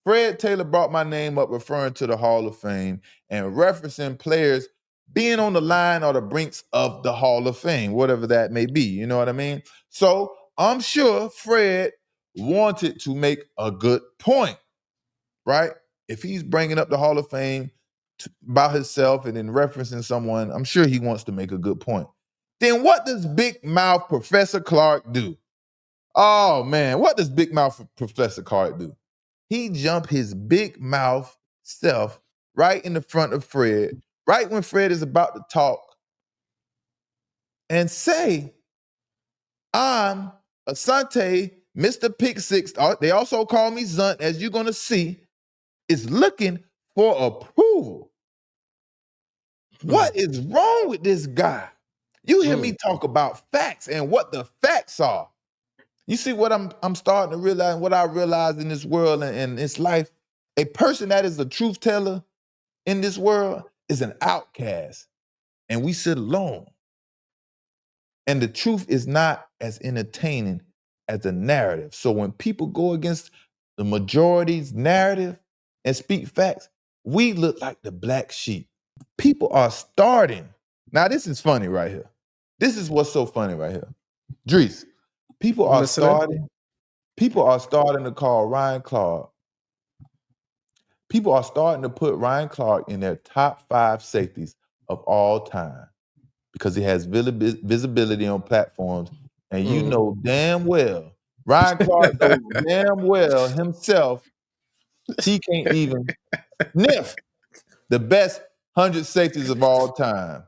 Fred Taylor brought my name up referring to the Hall of Fame and referencing players being on the line or the brinks of the Hall of Fame, whatever that may be. You know what I mean? So I'm sure Fred wanted to make a good point, right? If he's bringing up the Hall of Fame about himself and then referencing someone, I'm sure he wants to make a good point. Then what does Big Mouth Professor Clark do? Oh man, what does Big Mouth Professor Clark do? He jumped his big mouth self right in the front of Fred, right when Fred is about to talk, and say, I'm Asante, Mr. Pick Six. They also call me Zunt, as you're gonna see, is looking for approval. What is wrong with this guy? You hear me talk about facts and what the facts are. You see what I'm starting to realize, what I realize in this world and this life? A person that is a truth teller in this world is an outcast, and we sit alone. And the truth is not as entertaining as the narrative. So when people go against the majority's narrative and speak facts, we look like the black sheep. People are starting. Now, this is funny right here. This is what's so funny right here. Drees, people are starting to call Ryan Clark. People are starting to put Ryan Clark in their top 5 safeties of all time because he has visibility on platforms. And you know damn well, Ryan Clark knows damn well himself, he can't even sniff the best 100 safeties of all time.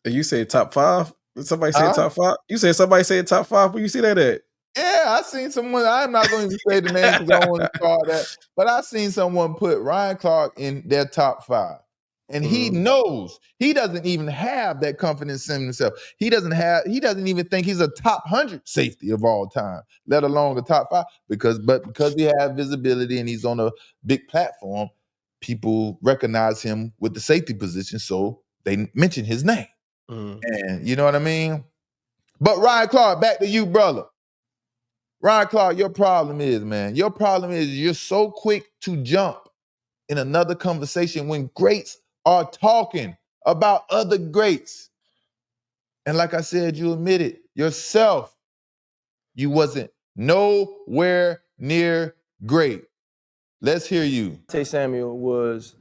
You say top 5? Somebody say top 5? You say somebody say top 5? Where you see that at? Yeah, I seen someone, I'm not going to say the name because I don't want to call that, but I seen someone put Ryan Clark in their top 5. And he knows he doesn't even have that confidence in himself. He doesn't even think he's a top 100 safety of all time, let alone the top 5. Because he has visibility and he's on a big platform, people recognize him with the safety position, so they mention his name. And you know what I mean? But Ryan Clark, back to you, brother. Ryan Clark, your problem is you're so quick to jump in another conversation when greats are talking about other greats. And like I said, you admitted yourself, you wasn't nowhere near great. Let's hear you. Asante Samuel was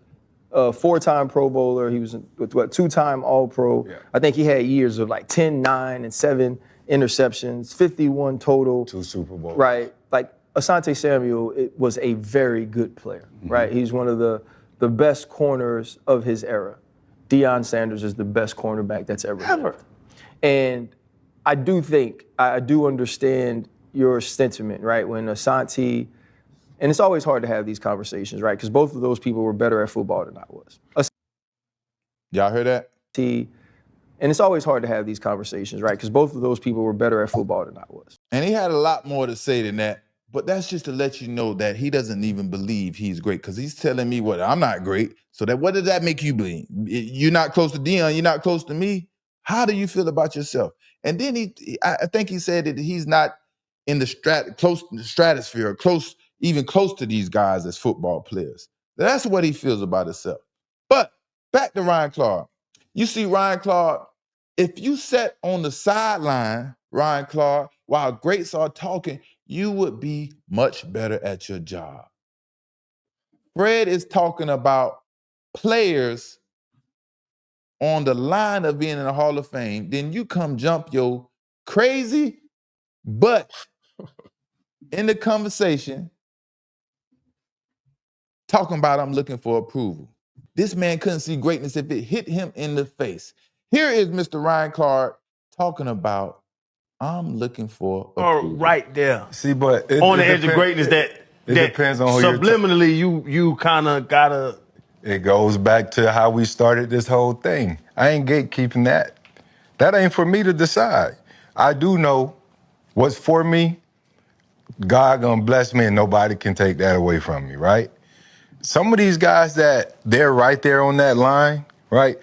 a 4-time Pro Bowler. He was a 2-time All-Pro. Yeah. I think he had years of like 10, 9, and 7 interceptions, 51 total. 2 Super Bowls. Right. Like Asante Samuel was a very good player, right? He's one of the best corners of his era. Deion Sanders is the best cornerback that's ever lived. And I do understand your sentiment, right? When Asante, and it's always hard to have these conversations, right? Because both of those people were better at football than I was. Y'all heard that? And it's always hard to have these conversations, right? Because both of those people were better at football than I was. And he had a lot more to say than that, but that's just to let you know that he doesn't even believe he's great because he's telling me what I'm not great. So that what does that make you believe? You're not close to Deion, you're not close to me. How do you feel about yourself? And then I think he said that he's not in the stratosphere, even close to these guys as football players. That's what he feels about himself. But back to Ryan Clark. You see, Ryan Clark, if you sat on the sideline, Ryan Clark, while greats are talking, you would be much better at your job. Fred is talking about players on the line of being in the Hall of Fame. Then you come jump your crazy butt in the conversation talking about I'm looking for approval. This man couldn't see greatness if it hit him in the face. Here is Mr. Ryan Clark talking about I'm looking for approval. Right there. See, but on the edge of greatness that depends on who subliminally you kind of gotta. It goes back to how we started this whole thing. I ain't gatekeeping that. That ain't for me to decide. I do know what's for me. God gonna bless me and nobody can take that away from me, right? Some of these guys that they're right there on that line, right?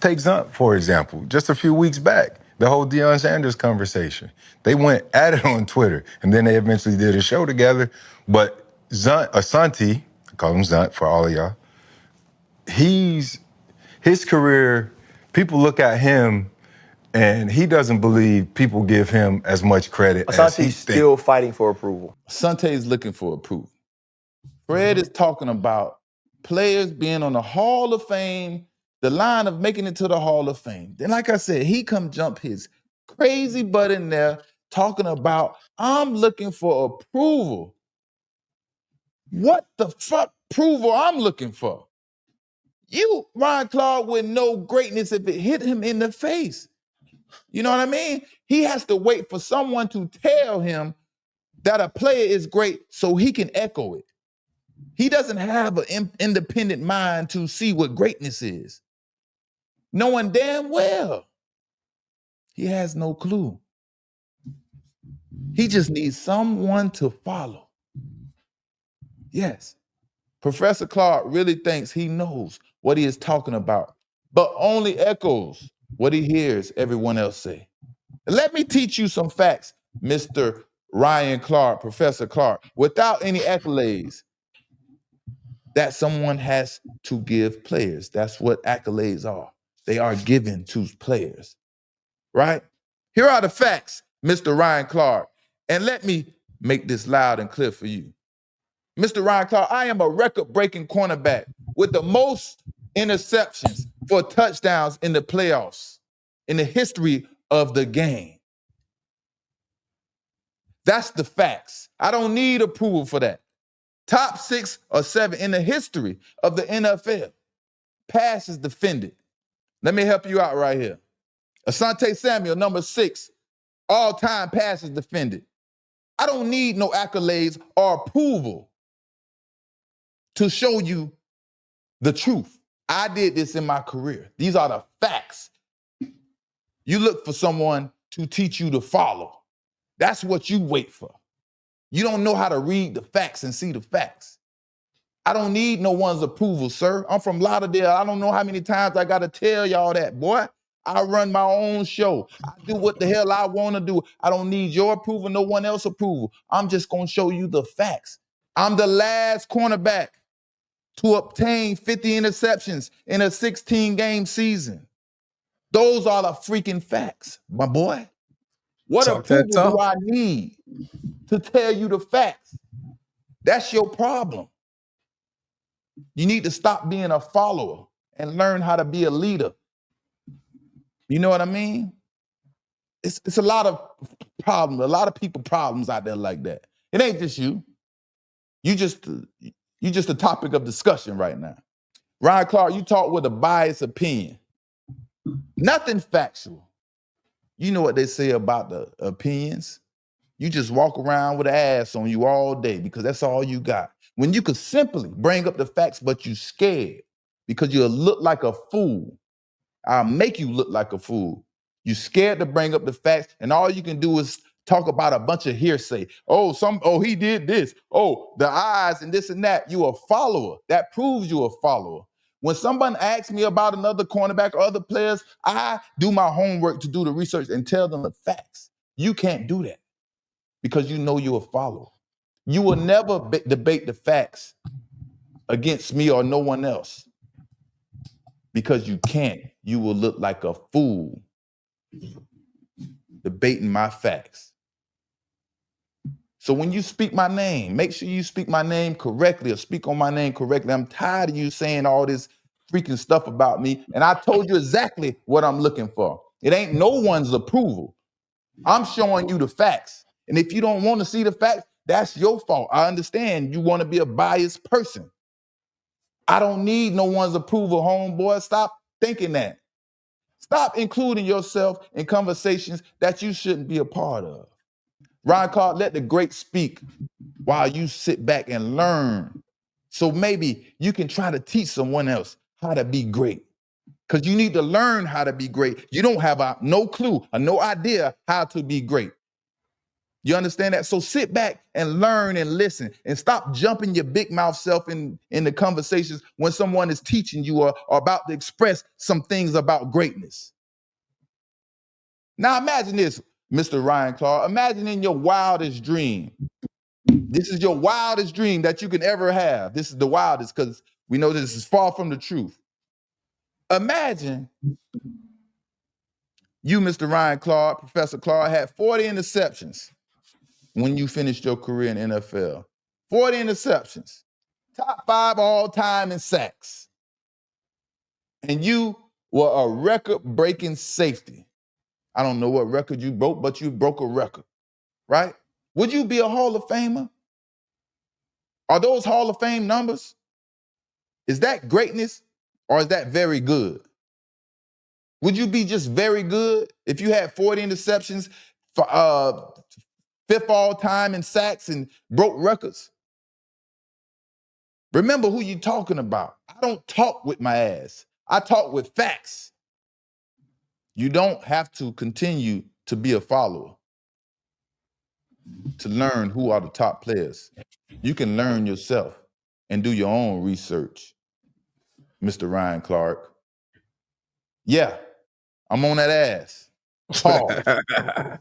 Take Zunt, for example, just a few weeks back, the whole Deion Sanders conversation. They went at it on Twitter and then they eventually did a show together, but Asante, I call him Zunt for all of y'all. His career, people look at him and he doesn't believe people give him as much credit as he Asante's thinks. still fighting for approval. Asante is looking for approval. Fred is talking about players being on the Hall of Fame, the line of making it to the Hall of Fame. Then, like I said, he come jump his crazy butt in there talking about, I'm looking for approval. What the fuck approval I'm looking for? You, Ryan Clark, would know greatness if it hit him in the face. You know what I mean? He has to wait for someone to tell him that a player is great so he can echo it. He doesn't have an independent mind to see what greatness is, knowing damn well he has no clue. He just needs someone to follow. Yes, Professor Clark really thinks he knows what he is talking about, but only echoes what he hears everyone else say. Let me teach you some facts, Mr. Ryan Clark, Professor Clark, without any accolades that someone has to give players. That's what accolades are. They are given to players, right? Here are the facts, Mr. Ryan Clark. And let me make this loud and clear for you. Mr. Ryan Clark, I am a record-breaking cornerback with the most interceptions for touchdowns in the playoffs in the history of the game. That's the facts. I don't need approval for that. Top 6 or 7 in the history of the NFL. Passes defended. Let me help you out right here. Asante Samuel, number 6, all-time passes defended. I don't need no accolades or approval to show you the truth. I did this in my career. These are the facts. You look for someone to teach you to follow. That's what you wait for. You don't know how to read the facts and see the facts. I don't need no one's approval, sir. I'm from Lauderdale. I don't know how many times I got to tell y'all that, boy. I run my own show. I do what the hell I want to do. I don't need your approval, no one else's approval. I'm just going to show you the facts. I'm the last cornerback to obtain 50 interceptions in a 16-game season. Those are the freaking facts, my boy. What Talk that approval do talk. I need to tell you the facts? That's your problem. You need to stop being a follower and learn how to be a leader. You know what I mean? It's a lot of problems, a lot of people problems out there like that. It ain't just you. You just a topic of discussion right now. Ryan Clark, you talk with a biased opinion. Nothing factual. You know what they say about the opinions? You just walk around with an ass on you all day because that's all you got. When you could simply bring up the facts, but you scared because you'll look like a fool. I'll make you look like a fool. You scared to bring up the facts, and all you can do is talk about a bunch of hearsay. Oh, he did this. Oh, the eyes and this and that. You a follower. That proves you a follower. When someone asks me about another cornerback or other players, I do my homework to do the research and tell them the facts. You can't do that because you know you're a follower. You will never debate the facts against me or no one else because you can't. You will look like a fool debating my facts. So when you speak my name, make sure you speak my name correctly or speak on my name correctly. I'm tired of you saying all this freaking stuff about me, and I told you exactly what I'm looking for. It ain't no one's approval. I'm showing you the facts. And if you don't want to see the facts, that's your fault. I understand you want to be a biased person. I don't need no one's approval, homeboy. Stop thinking that. Stop including yourself in conversations that you shouldn't be a part of. Ron Clark, let the great speak while you sit back and learn. So maybe you can try to teach someone else how to be great. Because you need to learn how to be great. You don't have no clue or no idea how to be great. You understand that? So sit back and learn and listen and stop jumping your big mouth self in the conversations when someone is teaching you or about to express some things about greatness. Now imagine this, Mr. Ryan Clark. Imagine in your wildest dream, This is your wildest dream that you can ever have. This is the wildest because we know this is far from the truth. Imagine you, Mr. Ryan Clark, Professor Clark, had 40 interceptions when you finished your career in NFL. 40 interceptions. Top 5 all time in sacks. And you were a record-breaking safety. I don't know what record you broke, but you broke a record, right? Would you be a Hall of Famer? Are those Hall of Fame numbers? Is that greatness or is that very good? Would you be just very good if you had 40 interceptions, for 5th all time in sacks and broke records? Remember who you're talking about. I don't talk with my ass. I talk with facts. You don't have to continue to be a follower to learn who are the top players. You can learn yourself and do your own research, Mr. Ryan Clark. Yeah, I'm on that ass. Pause.